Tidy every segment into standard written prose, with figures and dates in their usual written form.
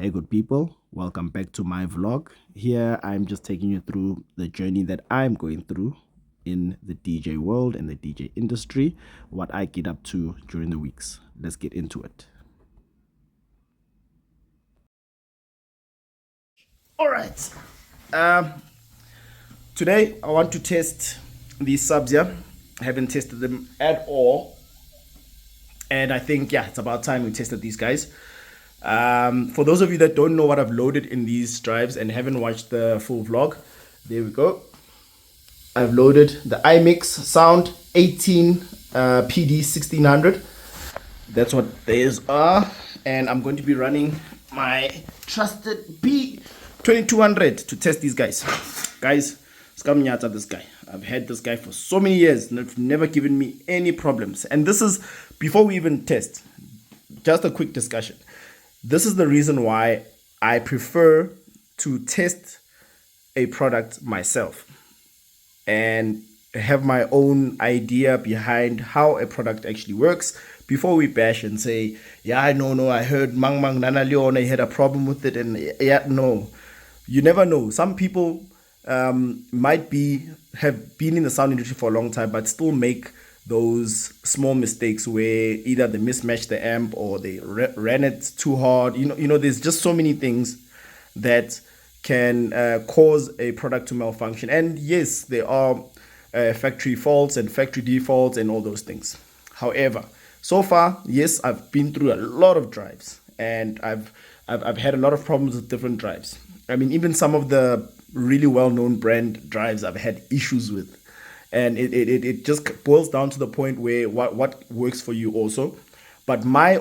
Hey, good people, welcome back to my vlog. Here, I'm just taking you through the journey that I'm going through in the DJ world and the DJ industry, what I get up to during the weeks. Let's get into it. All right. Um, Today, I want to test these subs here. I haven't tested them at all. And I think, yeah, it's about time we tested these guys. For those of you that don't know what I've loaded in these drives and haven't watched the full vlog, there we go. I've loaded the iMix Sound 18 PD 1600. That's what these are. And I'm going to be running my trusted B2200 to test these guys. Guys, Skamnyata, this guy. I've had this guy for so many years and it's never given me any problems. And this is, before we even test, just a quick discussion. This is the reason why I prefer to test a product myself and have my own idea behind how a product actually works before we bash and say, yeah, I heard Mang Mang Nana Leon, I had a problem with it. And yeah, no, you never know. Some people might have been in the sound industry for a long time, but still make those small mistakes where either they mismatched the amp or they ran it too hard. There's just so many things that can cause a product to malfunction. And yes, there are factory faults and factory defaults and all those things. However, so far, yes, I've been through a lot of drives and I've had a lot of problems with different drives. I mean, even some of the really well-known brand drives I've had issues with. And it just boils down to the point where what works for you also. But my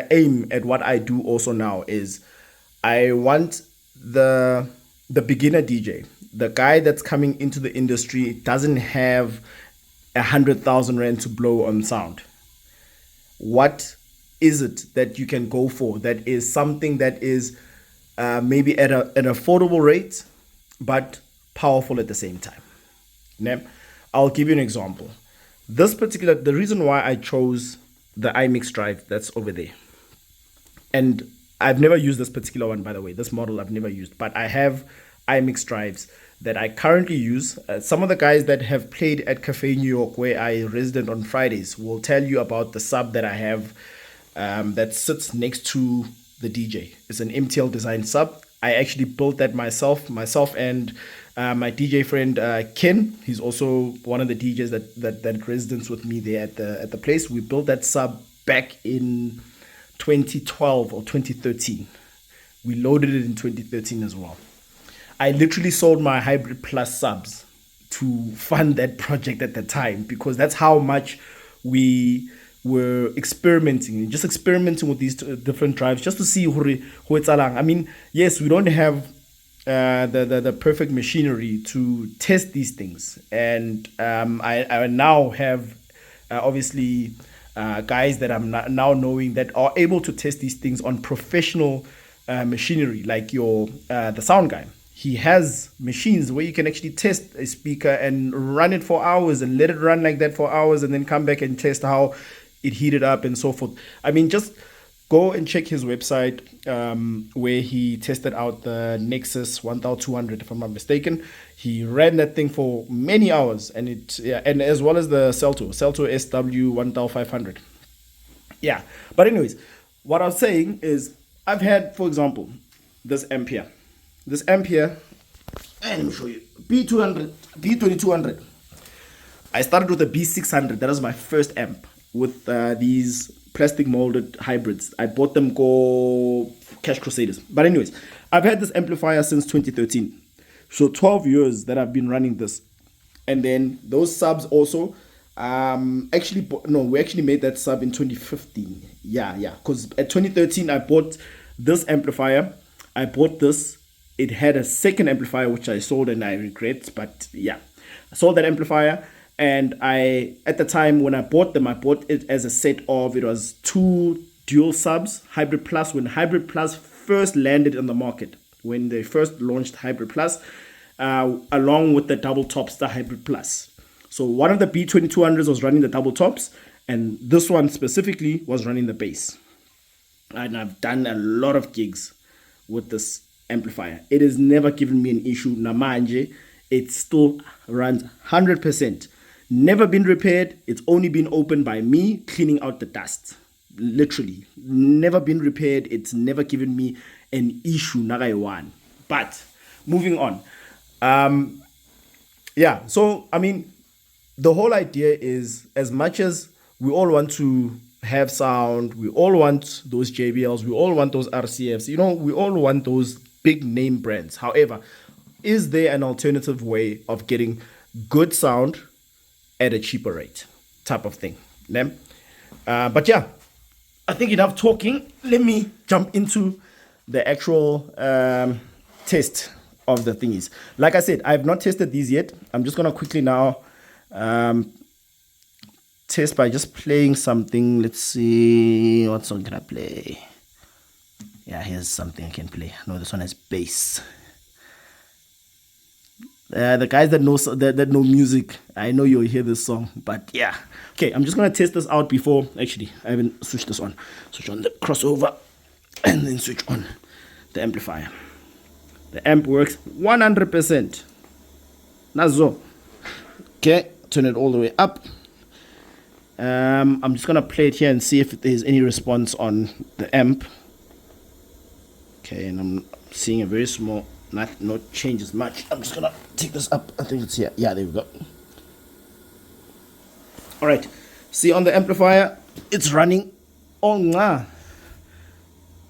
aim at what I do also now is I want the beginner DJ, the guy that's coming into the industry, doesn't have 100,000 rand to blow on sound. What is it that you can go for that is something that is maybe at an affordable rate, but powerful at the same time? Now, I'll give you an example. The reason why I chose the iMix drive that's over there, and I've never used this particular one, by the way, this model I've never used, but I have iMix drives that I currently use. Some of the guys that have played at Cafe New York, where I resident on Fridays, will tell you about the sub that I have that sits next to the DJ. It's an MTL design sub. I actually built that myself and my DJ friend Ken. He's also one of the DJs that residents with me there at the place. We built that sub back in 2012 or 2013. We loaded it in 2013 as well. I literally sold my Hybrid Plus subs to fund that project at the time because that's how much we were experimenting with these different drives just to see who it's along. I mean, yes, we don't have the perfect machinery to test these things, and I now have obviously guys that I'm now knowing that are able to test these things on professional machinery, like the sound guy. He has machines where you can actually test a speaker and run it for hours and let it run like that for hours and then come back and test how it heated up and so forth. I mean, just go and check his website where he tested out the Nexus 1200, if I'm not mistaken. He ran that thing for many hours, and and as well as the Celto SW 1500. Yeah, but anyways, what I was saying is I've had, for example, this amp here. And let me show you, B2200. I started with a B600. That was my first amp with these plastic molded hybrids. I bought them go Cash Crusaders. But anyways, I've had this amplifier since 2013. So 12 years that I've been running this. And then those subs also, we actually made that sub in 2015. Yeah. Because at 2013, I bought this amplifier. I bought this. It had a second amplifier, which I sold and I regret. But yeah, I sold that amplifier. And at the time when I bought them, I bought it as a set of, it was 2 dual subs, Hybrid Plus, when Hybrid Plus first landed on the market, when they first launched Hybrid Plus, along with the double tops, the Hybrid Plus. So one of the B2200s was running the double tops, and this one specifically was running the bass. and I've done a lot of gigs with this amplifier. It has never given me an issue. Namanje, it still runs 100%. Never been repaired. It's only been opened by me cleaning out the dust. Literally. Never been repaired. It's never given me an issue. Nagaiwan. But moving on. Yeah, so I mean, the whole idea is, as much as we all want to have sound, we all want those JBLs, we all want those RCFs, you know, we all want those big name brands. However, is there an alternative way of getting good sound at a cheaper rate, type of thing? But yeah, I think enough talking. Let me jump into the actual test of the thingies. Like I said, I have not tested these yet. I'm just gonna quickly now test by just playing something. Let's see, what song can I play? Yeah, here's something I can play. No, this one has bass. The guys that know music, I know you'll hear this song, but yeah. Okay, I'm just gonna test this out before. Actually, I haven't switched this on. Switch on the crossover, and then switch on the amplifier. The amp works 100%. Nazo. Okay, turn it all the way up. I'm just gonna play it here and see if there's any response on the amp. Okay, and I'm seeing a very small, not changes much. I'm just gonna take this up. I think it's here. Yeah, there we go. All right. See, on the amplifier, it's running. Oh, nah.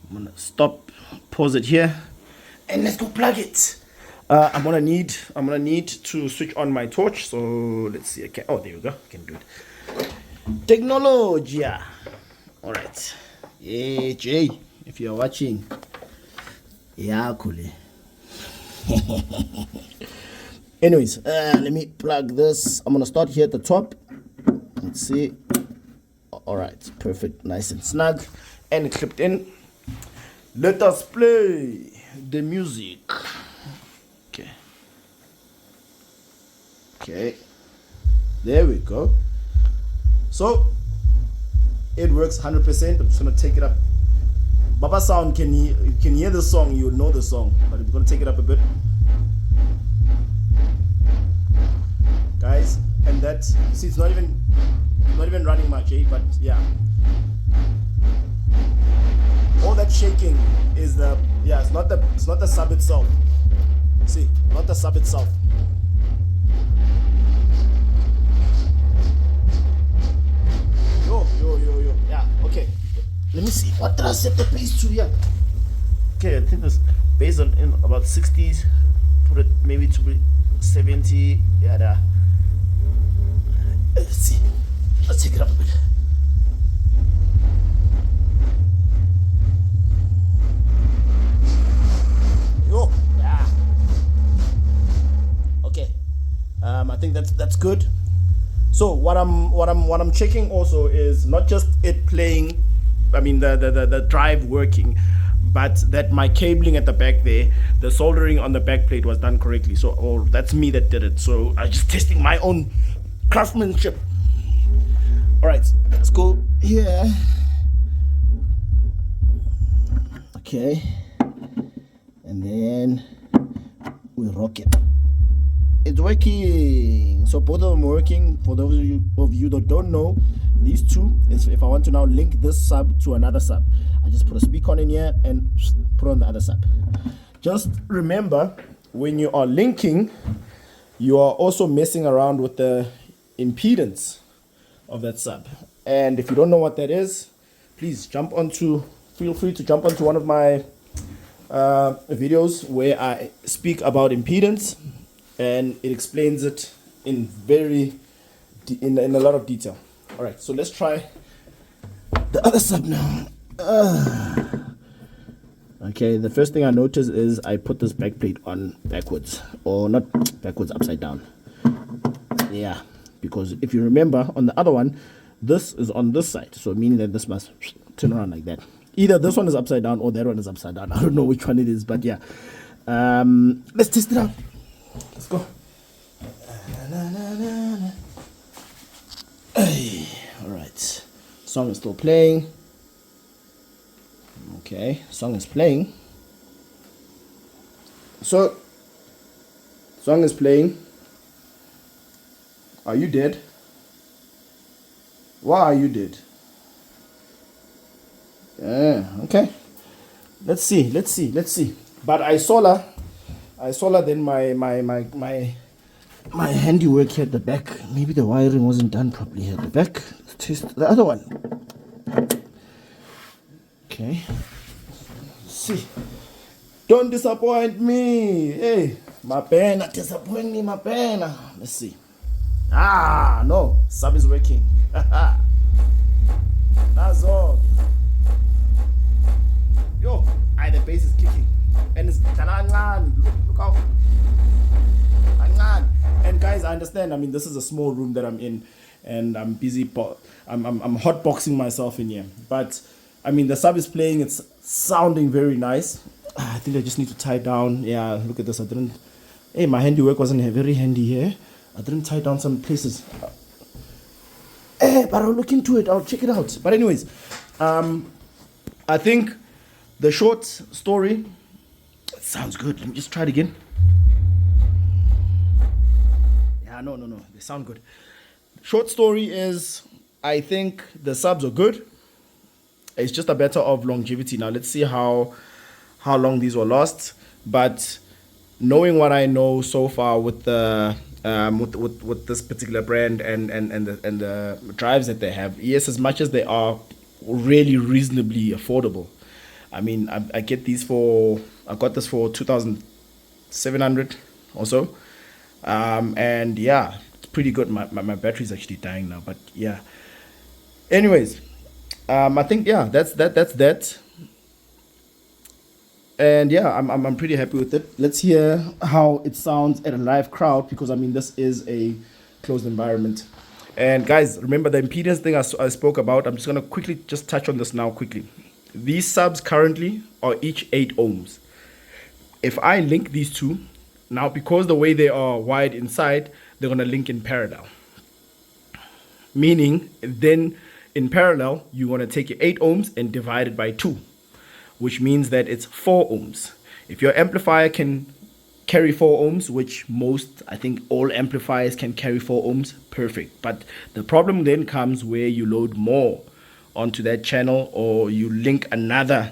I'm gonna stop, pause it here, and let's go plug it. I'm gonna need to switch on my torch. So let's see. Okay. Oh, there we go. I can do it. Technology. All right. Hey, Jay, if you're watching. Yeah, cool. Anyways, let me plug this. I'm gonna start here at the top. Let's see. All right, perfect, nice and snug, and clipped in. Let us play the music. Okay, there we go. So it works 100%. I'm just gonna take it up. Baba Sound, can you hear the song? You know the song, but I'm gonna take it up a bit, guys. And that, see, it's not even running much, eh? But yeah, all that shaking is the, yeah, it's not the sub itself. See, not the sub itself. Yo. Yeah, okay. Let me see. What did I set the bass to? Yeah. Okay, I think this bass on in about 60s. Put it maybe to 70. Yeah, there. Let's see. Let's take it up a bit. Yo. Yeah. Okay. I think that's good. So what I'm checking also is not just it playing, I mean the drive working, but that my cabling at the back there, the soldering on the back plate was done correctly. So that's me that did it. So I'm just testing my own craftsmanship. All right, let's go here. Okay, and then we rock it. It's working. So both of them are working. For those of you that don't know, these two is if I want to now link this sub to another sub, I just put a speaker on in here and put on the other sub. Just remember, when you are linking, you are also messing around with the impedance of that sub. And if you don't know what that is, please feel free to jump onto one of my videos where I speak about impedance, and it explains it in a lot of detail. All right, so let's try the other sub now. Okay, the first thing I notice is I put this back plate on backwards, or not backwards, upside down. Yeah, because if you remember on the other one, this is on this side, so meaning that this must turn around like that. Either this one is upside down or that one is upside down. I don't know which one it is, but yeah. Let's test it out. Let's go. Hey, all right. Song is still playing. Okay, song is playing. So, song is playing. Are you dead? Why are you dead? Yeah, okay. Let's see. But I saw then my handiwork here at the back. Maybe the wiring wasn't done properly here at the back. Let's test the other one. Okay. Let's see. Don't disappoint me. Hey, my pena, disappoint me, my pena. Let's see. No. Sub is working. That's all. Yo, the bass is kicking. And it's look out. And guys, I understand. I mean, this is a small room that I'm in, and I'm busy. I'm hotboxing myself in here. But I mean, the sub is playing. It's sounding very nice. I think I just need to tie down. Yeah, look at this. I didn't. Hey, my handiwork wasn't very handy here. I didn't tie down some places. But I'll look into it. I'll check it out. But anyways, I think the short story sounds good. Let me just try it again. Yeah, no. They sound good. Short story is, I think the subs are good. It's just a matter of longevity. Now, let's see how long these will last. But knowing what I know so far with the with this particular brand and the drives that they have, yes, as much as they are really reasonably affordable. I mean, I got this for 2,700 or so. And yeah, it's pretty good. My battery's actually dying now, but yeah. Anyways, I think that's that. And yeah, I'm pretty happy with it. Let's hear how it sounds at a live crowd, because I mean, this is a closed environment. And guys, remember the impedance thing I spoke about. I'm just gonna quickly just touch on this now quickly. These subs currently are each 8 ohms. If I link these two, now because the way they are wired inside, they're going to link in parallel. Meaning, then in parallel, you want to take your 8 ohms and divide it by 2, which means that it's 4 ohms. If your amplifier can carry 4 ohms, which I think all amplifiers can carry 4 ohms, perfect. But the problem then comes where you load more onto that channel, or you link another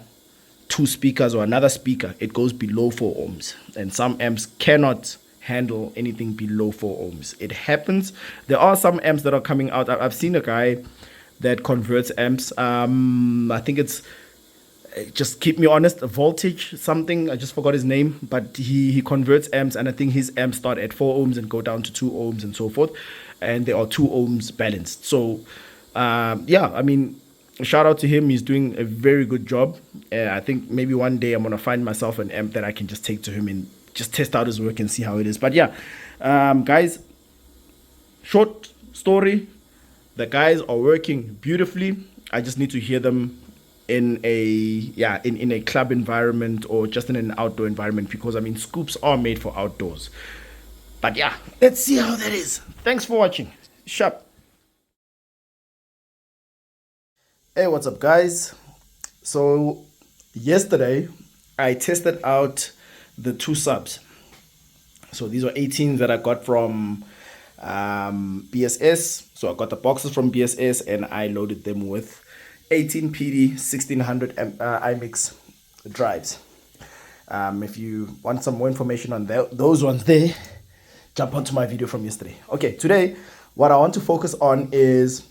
2 speakers or another speaker, it goes below 4 ohms. And some amps cannot handle anything below 4 ohms. It happens. There are some amps that are coming out. I've seen a guy that converts amps. I think it's, just keep me honest, a voltage something. I just forgot his name, but he converts amps, and I think his amps start at 4 ohms and go down to 2 ohms and so forth. And there are 2 ohms balanced. So, yeah, I mean, shout out to him. He's doing a very good job. I think maybe one day I'm going to find myself an amp that I can just take to him and just test out his work and see how it is. But yeah, guys, short story. The guys are working beautifully. I just need to hear them in a club environment or just in an outdoor environment, because I mean, scoops are made for outdoors. But yeah, let's see how that is. Thanks for watching. Sharp. Hey, what's up, guys? So yesterday I tested out the 2 subs. So these are 18s that I got from BSS. So I got the boxes from BSS and I loaded them with 18 PD 1600 iMix drives. If you want some more information on those ones there, jump onto my video from yesterday. Okay, today what I want to focus on is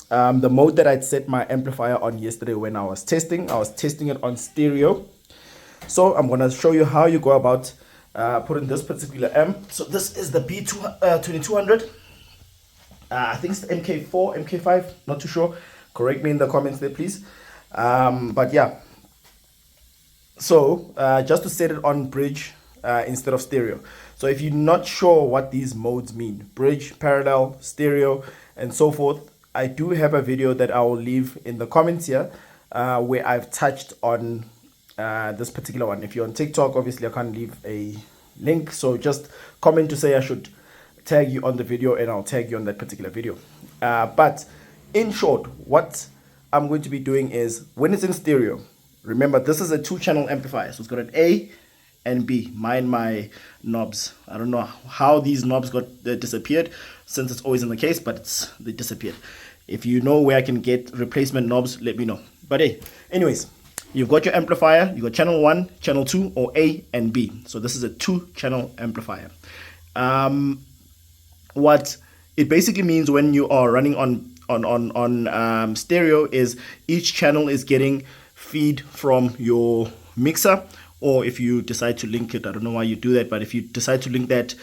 the mode that I'd set my amplifier on yesterday when I was testing. I was testing it on stereo. So I'm going to show you how you go about putting this particular amp. So this is the B2200. I think it's the MK4, MK5, not too sure. Correct me in the comments there, please. But yeah. So just to set it on bridge instead of stereo. So if you're not sure what these modes mean, bridge, parallel, stereo, and so forth, I do have a video that I will leave in the comments here where I've touched on this particular one. If you're on TikTok, obviously I can't leave a link, so just comment to say I should tag you on the video and I'll tag you on that particular video. But in short, what I'm going to be doing is when it's in stereo, Remember, this is a 2-channel amplifier, so it's got an A and B. Mind my knobs. I don't know how these knobs got disappeared, since it's always in the case, but they disappeared. If you know where I can get replacement knobs, let me know. But hey, anyways, you've got your amplifier. You got channel 1, channel 2, or A and B. So this is a 2-channel amplifier. What it basically means when you are running on stereo is each channel is getting feed from your mixer, or if you decide to link it, I don't know why you do that, but if you decide to link that,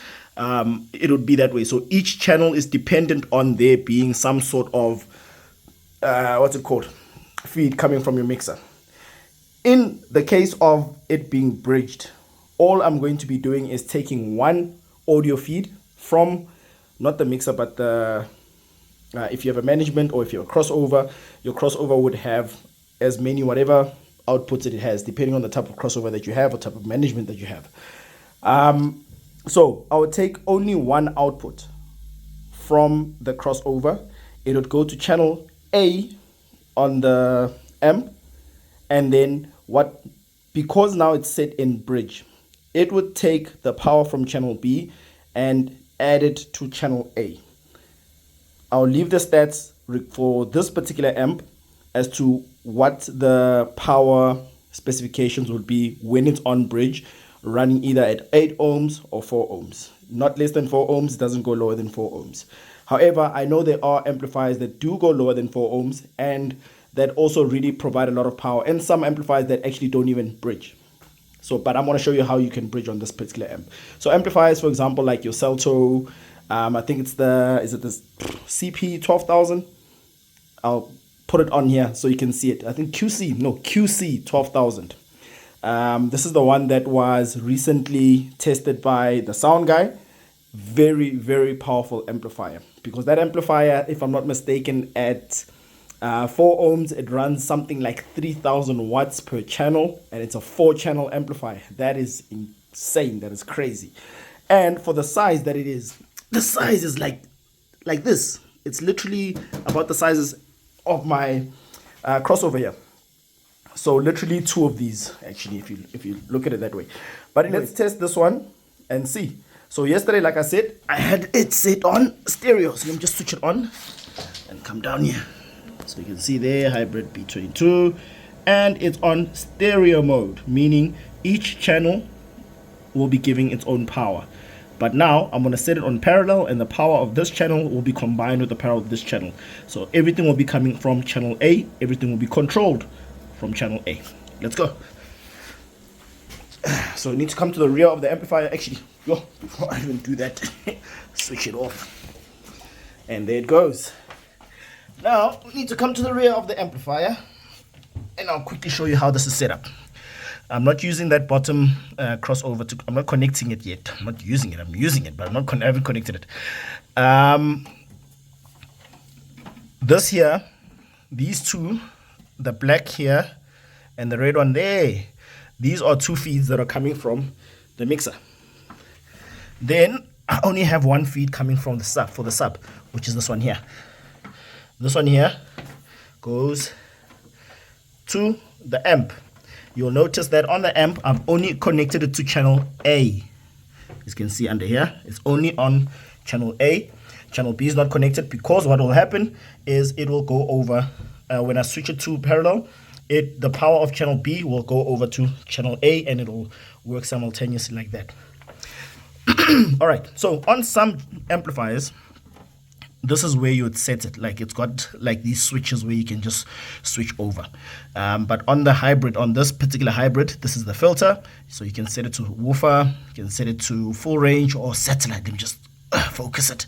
it would be that way. So each channel is dependent on there being some sort of feed coming from your mixer. In the case of it being bridged, all I'm going to be doing is taking one audio feed from not the mixer, but the if you have a management, or if you're a crossover, your crossover would have as many whatever outputs that it has, depending on the type of crossover that you have or type of management that you have. So I would take only one output from the crossover. It would go to channel A on the amp, and then because now it's set in bridge, it would take the power from channel B and add it to channel A. I'll leave the stats for this particular amp as to what the power specifications would be when it's on bridge, running either at 8 ohms or 4 ohms. Not less than 4 ohms, it doesn't go lower than 4 ohms. However, I know there are amplifiers that do go lower than 4 ohms and that also really provide a lot of power, and some amplifiers that actually don't even bridge. But I'm going to show you how you can bridge on this particular amp. So amplifiers, for example, like your Celto, I think it's this CP 12,000. I'll put it on here so you can see it. I think QC 12,000. This is the one that was recently tested by the sound guy. Very, very powerful amplifier, because that amplifier, if I'm not mistaken, at 4 ohms, it runs something like 3,000 watts per channel, and it's a 4-channel amplifier. That is insane. That is crazy. And for the size that it is, the size is like this. It's literally about the sizes of my crossover here. So literally 2 of these, actually, if you look at it that way. But anyway, let's test this one and see. So yesterday, like I said, I had it set on stereo. So let me just switch it on and come down here. So you can see there, hybrid B22, and it's on stereo mode, meaning each channel will be giving its own power. But now I'm going to set it on parallel, and the power of this channel will be combined with the power of this channel. So everything will be coming from channel A, everything will be controlled from channel A. Let's go. So we need to come to the rear of the amplifier. Actually, before I even do that, switch it off. And there it goes. Now we need to come to the rear of the amplifier, and I'll quickly show you how this is set up. I'm not using that bottom crossover I'm not connecting it yet. I'm not using it. I'm using it, but I haven't connected it. This here, these two, the black here and the red one there, these are 2 feeds that are coming from the mixer. Then I only have 1 feed coming from the sub, which is this one here. This one here goes to the amp. You'll notice that on the amp, I've only connected it to channel A. As you can see under here, it's only on channel A. Channel B is not connected, because what will happen is it will go over, when I switch it to parallel, the power of channel B will go over to channel A, and it will work simultaneously like that. All right, so on some amplifiers, this is where you would set it. Like, it's got like these switches where you can just switch over. But on the hybrid, on this particular hybrid, this is the filter. So you can set it to woofer, you can set it to full range or satellite. Let me just focus it.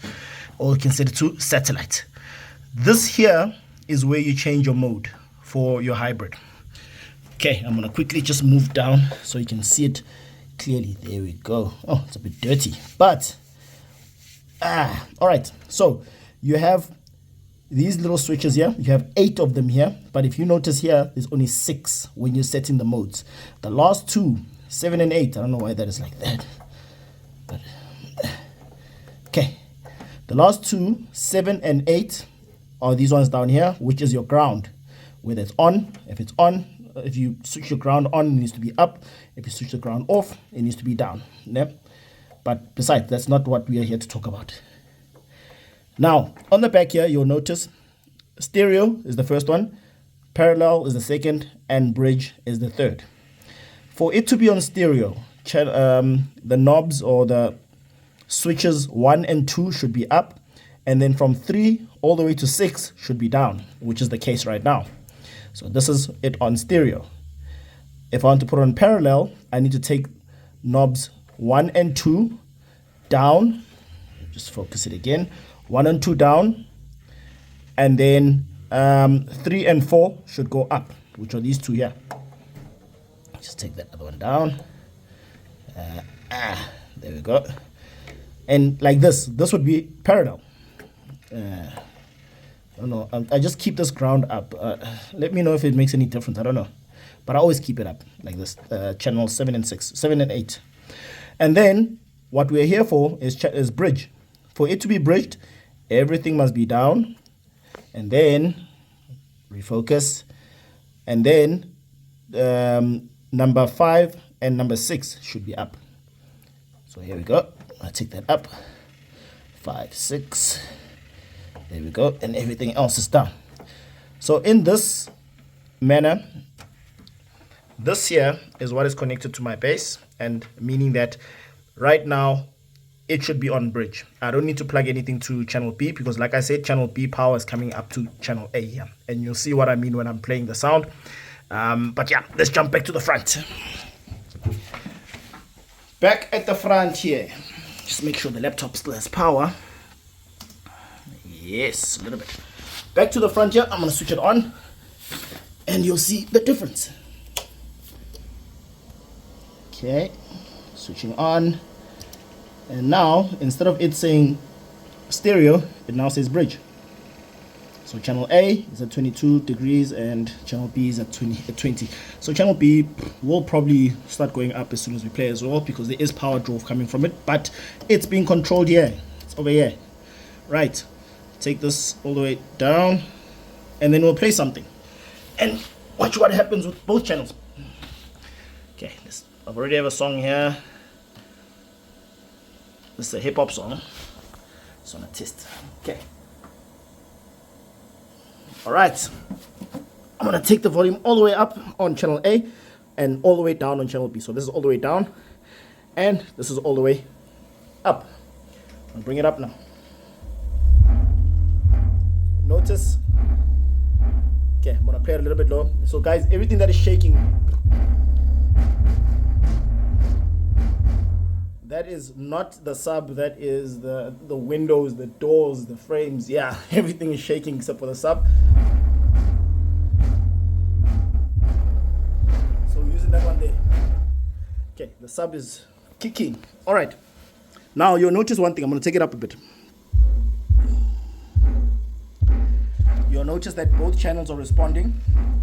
Or you can set it to satellite. This here is where you change your mode for your hybrid. Okay, I'm going to quickly just move down so you can see it clearly. There we go. Oh, it's a bit dirty. But, all right. So you have these little switches here. You have 8 of them here. But if you notice here, there's only 6 when you're setting the modes. The last 2, 7 and 8, I don't know why that is like that. But, okay. The last 2, 7 and 8, are these ones down here, which is your ground. Whether it's on, if it's on, if you switch your ground on, it needs to be up. If you switch the ground off, it needs to be down. Yep. But besides, that's not what we are here to talk about. Now, on the back here, you'll notice stereo is the first one, parallel is the second, and bridge is the third. For it to be on stereo, the knobs or the switches 1 and 2 should be up, and then from 3 all the way to 6 should be down, which is the case right now. So this is it on stereo. If I want to put it on parallel, I need to take knobs 1 and 2 down, just focus it again, 1 and 2 down, and then 3 and 4 should go up, which are these two here. Just take that other one down. There we go. And like this would be parallel. I don't know. I just keep this ground up. Let me know if it makes any difference. I don't know, but I always keep it up like this. Channel 7 and 6, 7 and 8, and then what we're here for is bridge. For it to be bridged, everything must be down, and then refocus, and then number 5 and number 6 should be up. So here we go. I take that up. 5, 6. There we go. And everything else is down. So in this manner, this here is what is connected to my bass, and meaning that right now it should be on bridge. I don't need to plug anything to channel B, because like I said, channel B power is coming up to channel A here, and you'll see what I mean when I'm playing the sound. But yeah, let's jump back to the front. Back at the front here, just make sure the laptop still has power. Yes, a little bit. Back to the front here, I'm gonna switch it on, and you'll see the difference. Okay, switching on, and now instead of it saying stereo, it now says bridge. So channel A is at 22 degrees and channel B is at 20. So channel B will probably start going up as soon as we play as well, because there is power draw coming from it, but it's being controlled here. It's over here. Right. Take this all the way down, and then we'll play something. And watch what happens with both channels. Okay, I've already have a song here. This is a hip-hop song. Just want to test. Okay. Alright, I'm going to take the volume all the way up on channel A and all the way down on channel B. So this is all the way down and this is all the way up. I'll bring it up now. Notice, okay, I'm going to play it a little bit low. So guys, everything that is shaking, that is not the sub, that is the windows, the doors, the frames. Yeah, everything is shaking except for the sub. So we're using that one there. Okay, the sub is kicking. All right. Now you'll notice one thing. I'm going to take it up a bit. You'll notice that both channels are responding,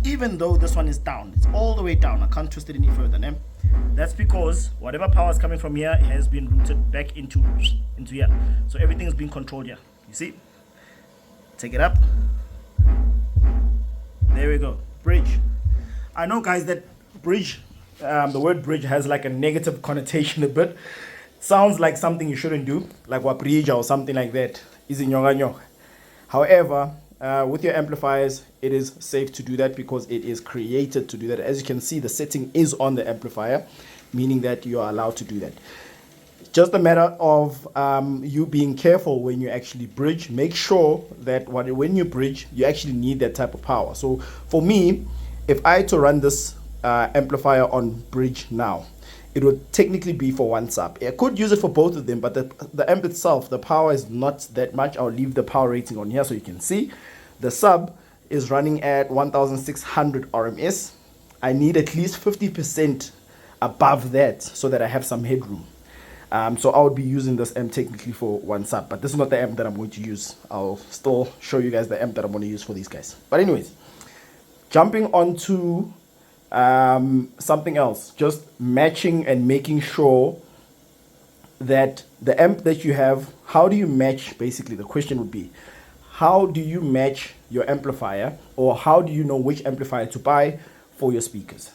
even though this one is down. It's all the way down. I can't twist it any further. Né? That's because whatever power is coming from here has been routed back into here. So everything is being controlled here. You see? Take it up. There we go. Bridge. I know, guys, that bridge, the word bridge has like a negative connotation a bit. Sounds like something you shouldn't do, like wabrija or something like that. However, with your amplifiers, it is safe to do that because it is created to do that. As you can see, the setting is on the amplifier, meaning that you are allowed to do that. Just a matter of you being careful when you actually bridge. Make sure that when you bridge, you actually need that type of power. So for me, if I had to run this amplifier on bridge now, it would technically be for one sub. I could use it for both of them, but the amp itself, the power is not that much. I'll leave the power rating on here so you can see. The sub is running at 1600 RMS. I need at least 50% above that so that I have some headroom. So I would be using this amp technically for one sub, but this is not the amp that I'm going to use. I'll still show you guys the amp that I'm going to use for these guys. But anyways, jumping onto something else, just matching and making sure that the amp that you have, how do you match? Basically the question would be, how do you match your amplifier, or how do you know which amplifier to buy for your speakers.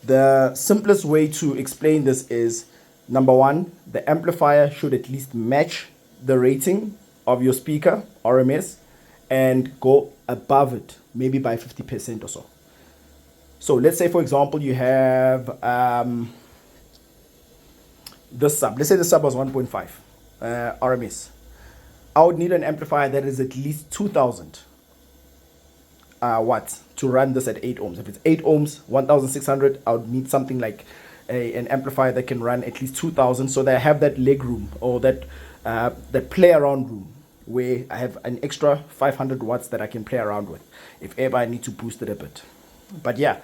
The simplest way to explain this is, number one, the amplifier should at least match the rating of your speaker, RMS, and go above it, maybe by 50% or so. So let's say, for example, you have this sub. Let's say the sub was 1.5 RMS. I would need an amplifier that is at least 2000 watts to run this at 8 ohms. If it's 8 ohms, 1600, I would need something like an amplifier that can run at least 2000, so that I have that leg room, or that play around room, where I have an extra 500 watts that I can play around with if ever I need to boost it a bit. But yeah,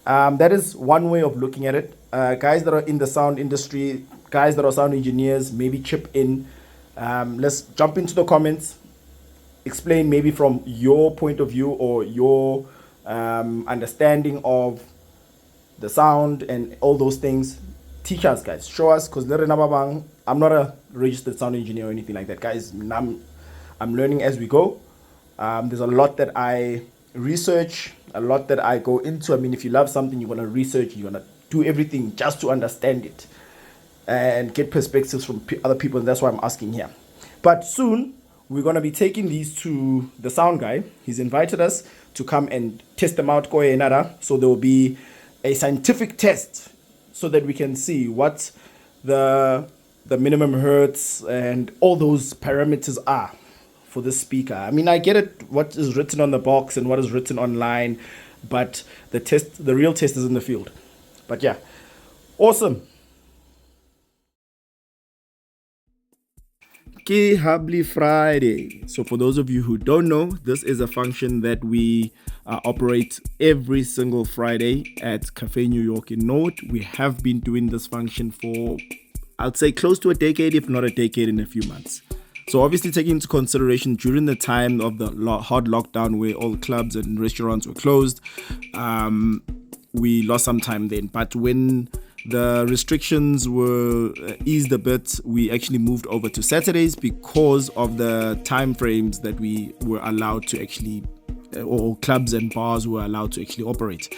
that is one way of looking at it. Guys that are in the sound industry, guys that are sound engineers, maybe chip in. Let's jump into the comments. Explain maybe from your point of view, or your understanding of the sound and all those things. Teach us, guys. Show us, because I'm not a registered sound engineer or anything like that, guys. I'm learning as we go. There's a lot that I research, a lot that I go into. I mean, if you love something, you want to research, you want to do everything just to understand it and get perspectives from other people, and that's why I'm asking here. But soon we're going to be taking these to the sound guy. He's invited us to come and test them out. So there will be a scientific test, so that we can see what the minimum hertz and all those parameters are for this speaker. I mean, I get it, what is written on the box and what is written online, but the real test is in the field. But yeah, awesome. Okay, Habli Friday. So for those of you who don't know, this is a function that we operate every single Friday at Cafe New York in Norwood. We have been doing this function for, I'd say, close to a decade, if not a decade in a few months. So obviously, taking into consideration during the time of the hard lockdown, where all clubs and restaurants were closed, we lost some time then. But when the restrictions were eased a bit, we actually moved over to Saturdays, because of the time frames that we were allowed to actually, or clubs and bars were allowed to actually operate.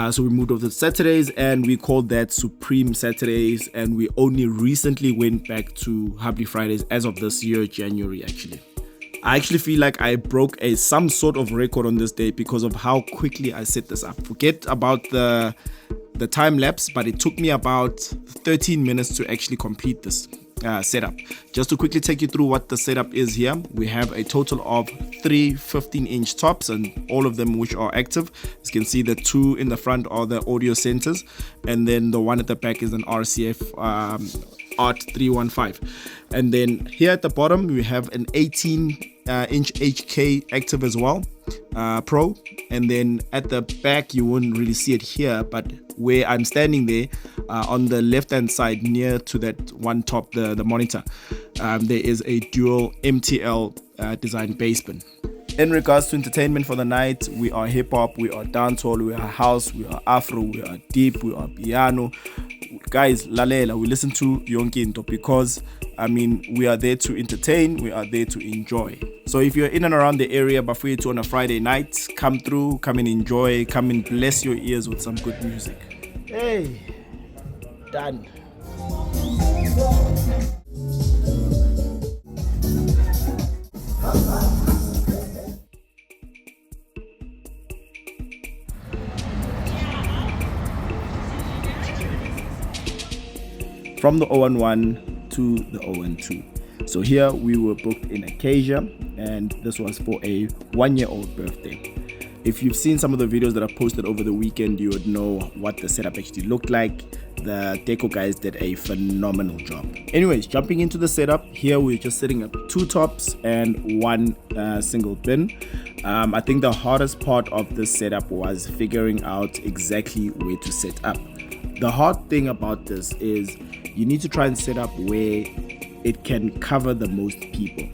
So we moved over to Saturdays, and we called that Supreme Saturdays, and we only recently went back to Habli Fridays as of this year, January actually. I actually feel like I broke some sort of record on this day because of how quickly I set this up. Forget about the time lapse, but it took me about 13 minutes to actually complete this setup. Just to quickly take you through what the setup is here, we have a total of 3 15-inch tops, and all of them which are active. As you can see, the 2 in the front are the audio centers, and then the one at the back is an RCF Art 315. And then here at the bottom we have an 18-inch HK active as well, Pro. And then at the back, you won't really see it here, but where I'm standing there, on the left hand side near to that one top, the monitor, there is a dual MTL design bass bin. In regards to entertainment for the night, we are hip hop, we are dancehall, we are house, we are afro, we are deep, we are piano. Guys, lalela, we listen to yonke into, because I mean, we are there to entertain, we are there to enjoy. So if you're in and around the area, Bafuyethu, on a Friday night, come through, come and enjoy, come and bless your ears with some good music. Hey, done. From the 011 to the 012. So here we were booked in Acacia, and this was for a 1-year-old birthday. If you've seen some of the videos that I posted over the weekend, you would know what the setup actually looked like. The deco guys did a phenomenal job. Anyways, jumping into the setup, here we're just setting up 2 tops and 1 single bin. I think the hardest part of this setup was figuring out exactly where to set up. The hard thing about this is you need to try and set up where it can cover the most people,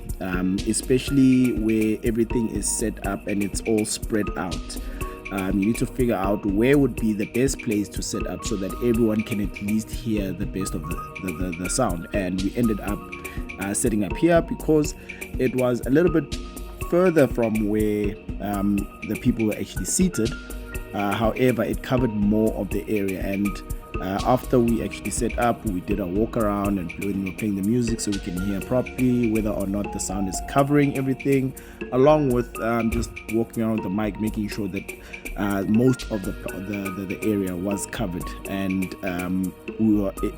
especially where everything is set up and it's all spread out. You need to figure out where would be the best place to set up so that everyone can at least hear the best of the sound. And we ended up setting up here because it was a little bit further from where the people were actually seated. However, it covered more of the area, and after we actually set up, we did a walk around and we were playing the music so we can hear properly whether or not the sound is covering everything, along with just walking around the mic, making sure that most of the area was covered, and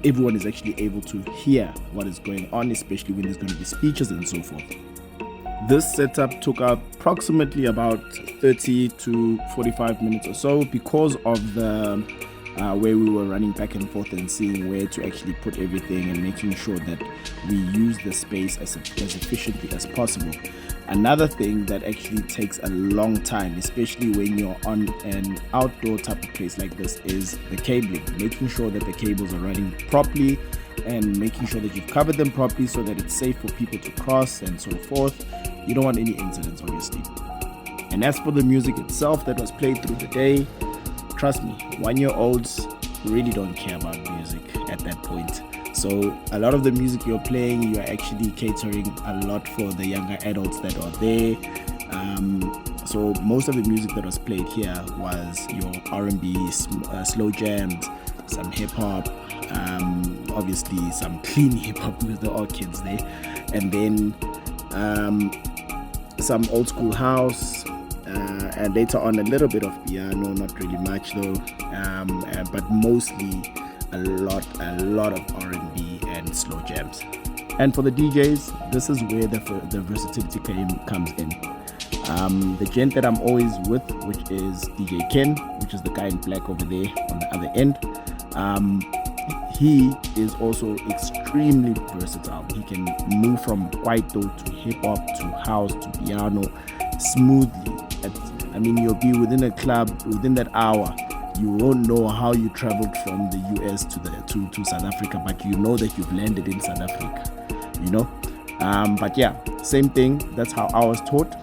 everyone is actually able to hear what is going on, especially when there's going to be speeches and so forth. This setup took approximately about 30 to 45 minutes or so because of the where we were running back and forth and seeing where to actually put everything and making sure that we use the space as efficiently as possible. Another thing that actually takes a long time, especially when you're on an outdoor type of place like this, is the cabling. Making sure that the cables are running properly and making sure that you've covered them properly so that it's safe for people to cross and so forth. You don't want any incidents, obviously. And as for the music itself that was played through the day, trust me, 1-year-olds really don't care about music at that point. So a lot of the music you're playing, you're actually catering a lot for the younger adults that are there. So most of the music that was played here was your R&B, slow jams, some hip-hop, obviously some clean hip-hop because they're all kids there, and then some old school house, and later on a little bit of piano, not really much though, but mostly a lot of R&B and slow jams. And for the DJs, this is where the versatility comes in. The gent that I'm always with, which is DJ Ken, which is the guy in black over there on the other end, he is also extremely versatile. He can move from kwaito to hip-hop to house to piano smoothly. I mean, you'll be within a club within that hour. You won't know how you traveled from the US to South Africa, but you know that you've landed in South Africa, you know. But yeah, same thing. That's how I was taught.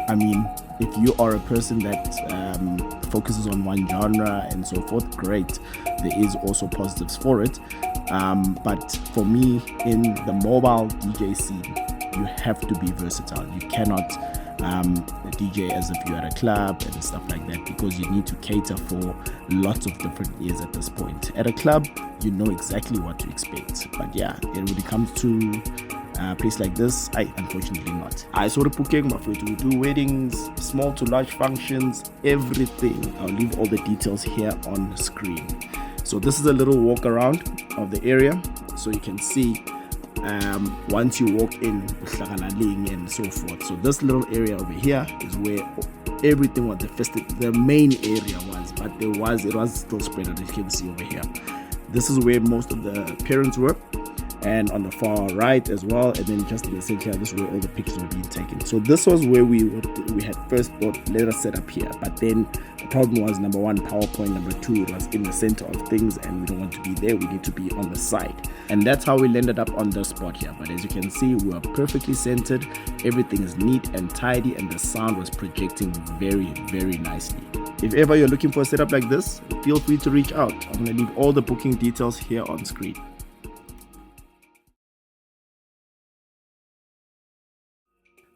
I mean, if you are a person that focuses on one genre and so forth, great. There is also positives for it. But for me, in the mobile DJ scene, you have to be versatile. You cannot DJ as if you're at a club and stuff like that, because you need to cater for lots of different ears at this point. At a club, you know exactly what to expect. But yeah, when it comes to a place like this, unfortunately not. I saw the booking, my friend, we do weddings, small to large functions, everything. I'll leave all the details here on the screen. So this is a little walk around of the area, so you can see once you walk in and so forth. So this little area over here is where everything was the main area was, but it was still spread out, as you can see over here. This is where most of the parents were, and on the far right as well, and then just in the center, this is where all the pictures were being taken. So this was where we had first thought, let us set up here, but then the problem was, number one, PowerPoint, number two, it was in the center of things and we don't want to be there, we need to be on the side. And that's how we landed up on this spot here. But as you can see, we are perfectly centered, everything is neat and tidy, and the sound was projecting very, very nicely. If ever you're looking for a setup like this, feel free to reach out. I'm going to leave all the booking details here on screen.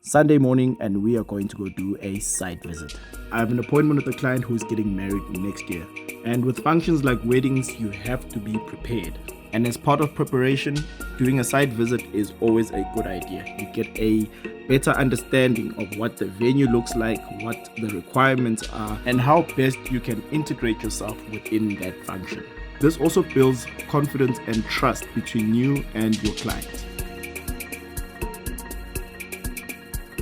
Sunday morning, and we are going to go do a site visit. I have an appointment with a client who is getting married next year, and with functions like weddings, you have to be prepared. And as part of preparation, doing a site visit is always a good idea. You get a better understanding of what the venue looks like, what the requirements are, and how best you can integrate yourself within that function. This also builds confidence and trust between you and your client.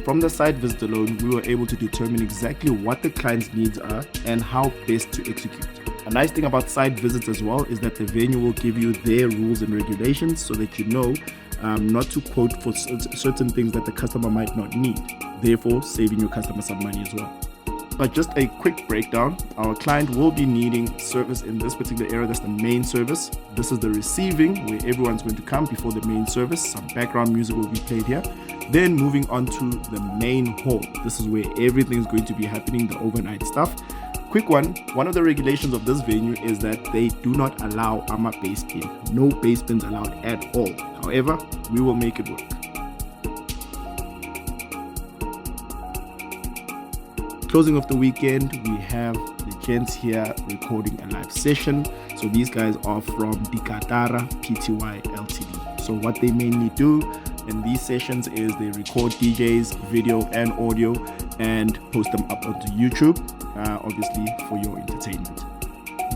From the site visit alone, we were able to determine exactly what the client's needs are and how best to execute. A nice thing about site visits as well is that the venue will give you their rules and regulations so that you know not to quote for certain things that the customer might not need, therefore saving your customer some money as well. But just a quick breakdown, our client will be needing service in this particular area. That's the main service. This is the receiving, where everyone's going to come before the main service. Some background music will be played here. Then moving on to the main hall. This is where everything is going to be happening, the overnight stuff. Quick one of the regulations of this venue is that they do not allow AMA bass bin. No bass bins allowed at all. However, we will make it work. closing of the weekend, we have the gents here recording a live session. So these guys are from Dikatara Pty Ltd. So what they mainly do in these sessions is they record DJs, video and audio, and post them up onto YouTube, obviously for your entertainment.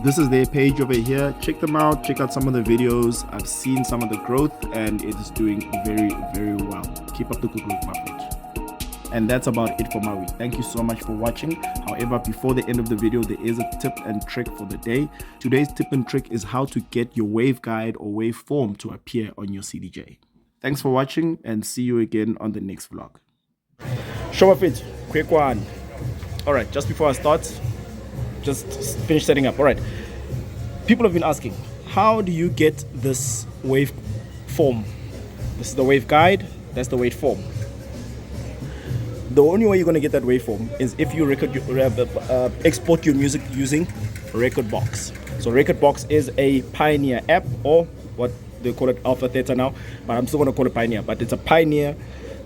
This is their page over here. Check them out. Check out some of the videos. I've seen some of the growth and it is doing very, very well. Keep up the good work, my friend. And that's about it for my week. Thank you so much for watching. However, before the end of the video, there is a tip and trick for the day. Today's tip and trick is how to get your waveguide or waveform to appear on your CDJ. Thanks for watching and see you again on the next vlog. Show of it, quick one. All right, just before I start, just finish setting up. All right, people have been asking, how do you get this waveform? This is the waveguide, that's the waveform. The only way you're going to get that waveform is if you export your music using Rekordbox. So Rekordbox is a Pioneer app, or what they call it Alpha Theta now, but I'm still going to call it Pioneer. But it's a Pioneer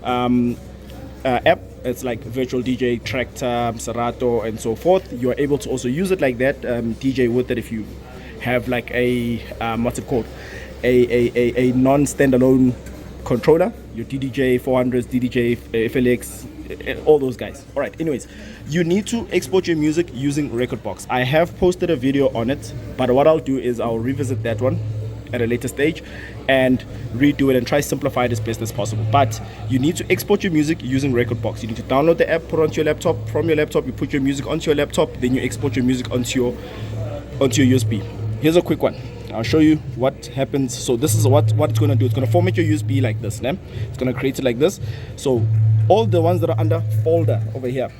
app. It's like Virtual DJ, Tractor, Serato, and so forth. You are able to also use it like that, DJ with it if you have like a what's it called, a non-standalone controller, your DDJ 400s, DDJ FLX, all those guys. All right, anyways, you need to export your music using Rekordbox. I have posted a video on it, but what I'll do is I'll revisit that one at a later stage and redo it and try simplify it as best as possible. But you need to export your music using Rekordbox. You need to download the app, put it onto your laptop. From your laptop, you put your music onto your laptop, then you export your music onto your USB. Here's a quick one. I'll show you what happens. So this is what it's going to do. It's going to format your USB like this. It's going to create it like this. So all the ones that are under folder over here,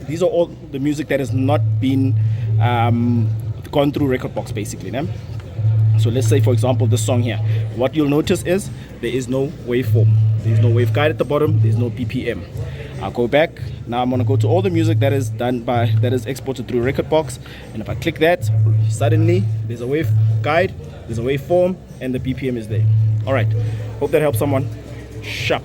these are all the music that has not been gone through Rekordbox basically. So let's say, for example, this song here. What you'll notice is there is no waveform. There's no waveguide at the bottom. There's no BPM. I'll go back. Now I'm going to go to all the music that is exported through Rekordbox. And if I click that, suddenly there's a waveguide, there's a waveform, and the BPM is there. All right. Hope that helps someone. Sharp.